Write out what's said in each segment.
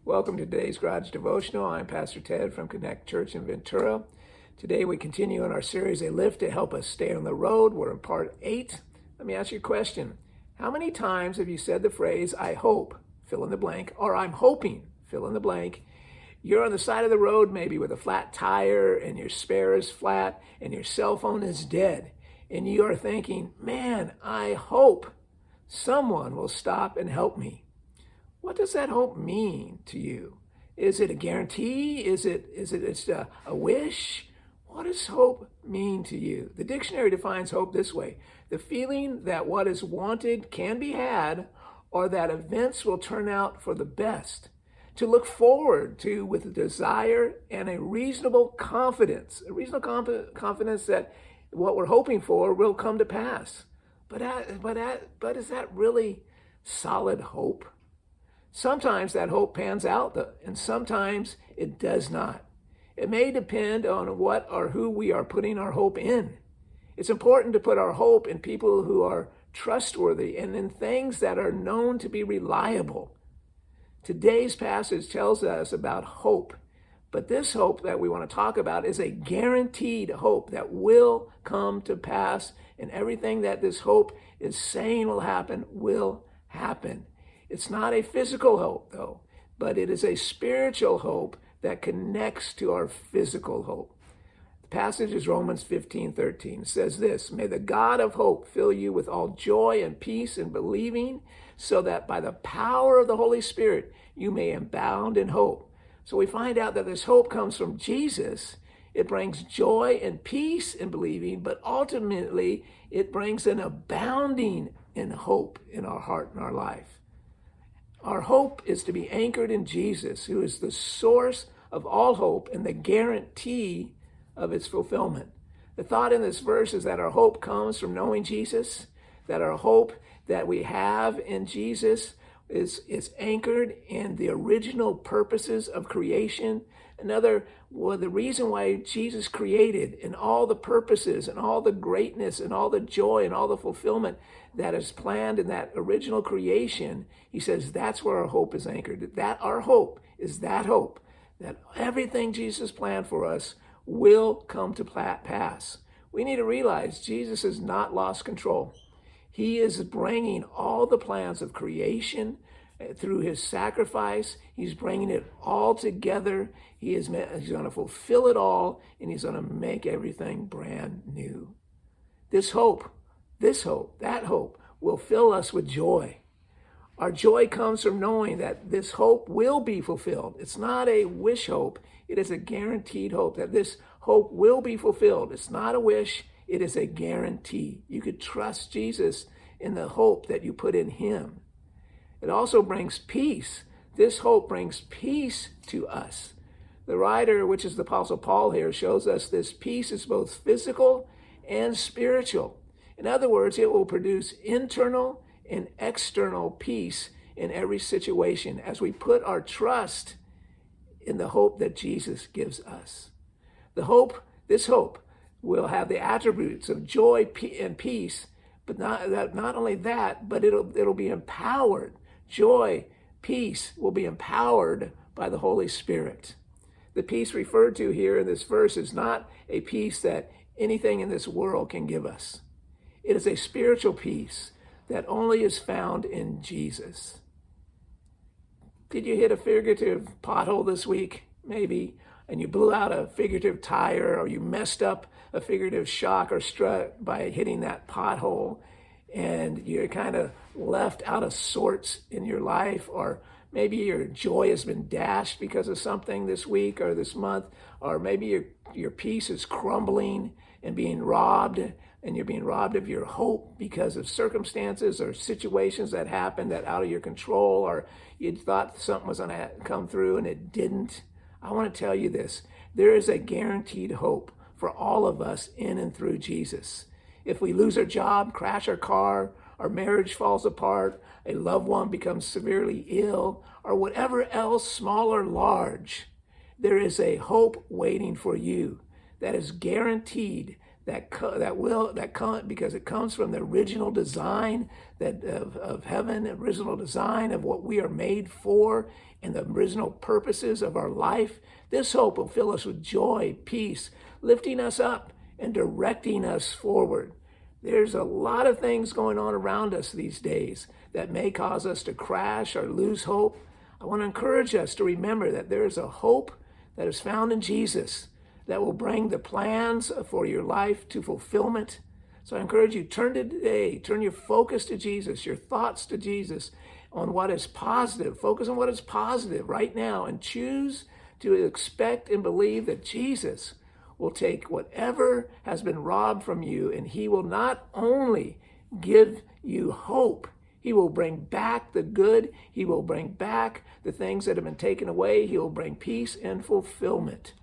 Welcome to today's Garage Devotional. I'm Pastor Ted from Connect Church in Ventura. Today we continue in our series, A Lift to Help Us Stay on the Road. We're in part 8. Let me ask you a question. How many times have you said the phrase, I hope, fill in the blank, or I'm hoping, fill in the blank? You're on the side of the road, maybe with a flat tire, and your spare is flat, and your cell phone is dead. And you are thinking, man, I hope someone will stop and help me. What does that hope mean to you? Is it a guarantee? Is it just a wish? What does hope mean to you? The dictionary defines hope this way: the feeling that what is wanted can be had, or that events will turn out for the best. To look forward to with a desire and a reasonable confidence that what we're hoping for will come to pass. But is that really solid hope? Sometimes that hope pans out, and sometimes it does not. It may depend on what or who we are putting our hope in. It's important to put our hope in people who are trustworthy and in things that are known to be reliable. Today's passage tells us about hope, but this hope that we want to talk about is a guaranteed hope that will come to pass, and everything that this hope is saying will happen will happen. It's not a physical hope, though, but it is a spiritual hope that connects to our physical hope. The passage is Romans 15:13. It says this: May the God of hope fill you with all joy and peace in believing, so that by the power of the Holy Spirit you may abound in hope. So we find out that this hope comes from Jesus. It brings joy and peace in believing, but ultimately it brings an abounding in hope in our heart and our life. Our hope is to be anchored in Jesus, who is the source of all hope and the guarantee of its fulfillment. The thought in this verse is that our hope comes from knowing Jesus, that our hope that we have in Jesus is anchored in the original purposes of creation. The reason why Jesus created, and all the purposes and all the greatness and all the joy and all the fulfillment that is planned in that original creation, he says that's where our hope is anchored. That our hope is that hope, that everything Jesus planned for us will come to pass. We need to realize Jesus has not lost control. He is bringing all the plans of creation through his sacrifice. He's bringing it all together. He's going to fulfill it all, and he's going to make everything brand new. That hope will fill us with joy. Our joy comes from knowing that this hope will be fulfilled. It's not a wish hope. It is a guaranteed hope that this hope will be fulfilled. It's not a wish. It is a guarantee. You could trust Jesus in the hope that you put in him. It also brings peace. This hope brings peace to us. The writer, which is the Apostle Paul here, shows us this peace is both physical and spiritual. In other words, it will produce internal and external peace in every situation as we put our trust in the hope that Jesus gives us. This hope will have the attributes of joy and peace, but not only that, but it'll be empowered. Joy, peace will be empowered by the Holy Spirit. The peace referred to here in this verse is not a peace that anything in this world can give us. It is a spiritual peace that only is found in Jesus. Did you hit a figurative pothole this week? Maybe. And you blew out a figurative tire, or you messed up a figurative shock or strut by hitting that pothole, and you're kind of left out of sorts in your life, or maybe your joy has been dashed because of something this week or this month, or maybe your peace is crumbling and being robbed, and you're being robbed of your hope because of circumstances or situations that happened that out of your control, or you thought something was going to come through and it didn't. I want to tell you this: there is a guaranteed hope for all of us in and through Jesus. If we lose our job, crash our car, our marriage falls apart, a loved one becomes severely ill, or whatever else, small or large, there is a hope waiting for you that is guaranteed, because it comes from the original design of heaven, the original design of what we are made for, and the original purposes of our life. This hope will fill us with joy, peace, lifting us up and directing us forward. There's a lot of things going on around us these days that may cause us to crash or lose hope. I want to encourage us to remember that there is a hope that is found in Jesus that will bring the plans for your life to fulfillment. So I encourage you, turn your focus to Jesus, your thoughts to Jesus, on what is positive. Focus on what is positive right now and choose to expect and believe that Jesus will take whatever has been robbed from you, and he will not only give you hope, he will bring back the good. He will bring back the things that have been taken away. He will bring peace and fulfillment.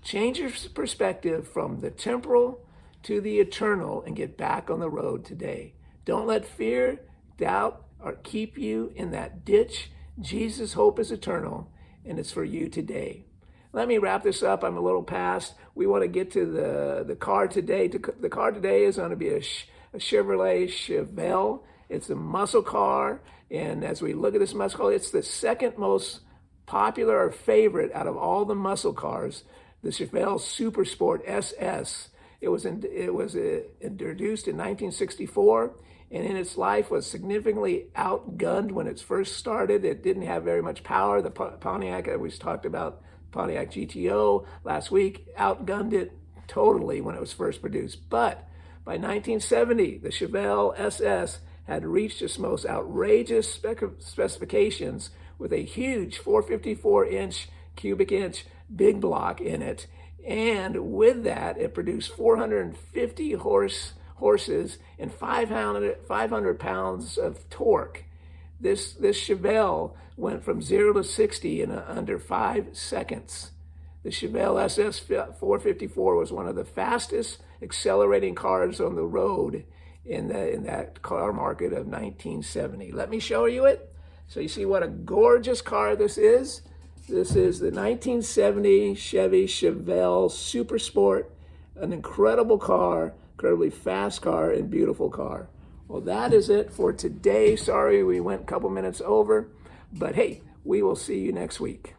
Change your perspective from the temporal to the eternal and get back on the road today. Don't let fear, doubt, or keep you in that ditch. Jesus' hope is eternal, and it's for you today. Let me wrap this up. I'm a little past. We want to get to the car today. The car today is going to be a Chevrolet Chevelle. It's a muscle car, and as we look at this muscle car, it's the second most popular or favorite out of all the muscle cars, the Chevelle Super Sport SS. It was introduced in 1964, and in its life was significantly outgunned when it first started. It didn't have very much power. The Pontiac that we talked about, Pontiac GTO last week, outgunned it totally when it was first produced. But by 1970, the Chevelle SS had reached its most outrageous specifications with a huge 454 cubic inch big block in it. And with that, it produced 450 horses and 500 pounds of torque. This Chevelle went from 0 to 60 in under 5 seconds. The Chevelle SS 454 was one of the fastest accelerating cars on the road in that car market of 1970. Let me show you it. So you see what a gorgeous car this is. This is the 1970 Chevy Chevelle Super Sport, an incredible car, incredibly fast car, and beautiful car. Well, that is it for today. Sorry we went a couple minutes over, but hey, we will see you next week.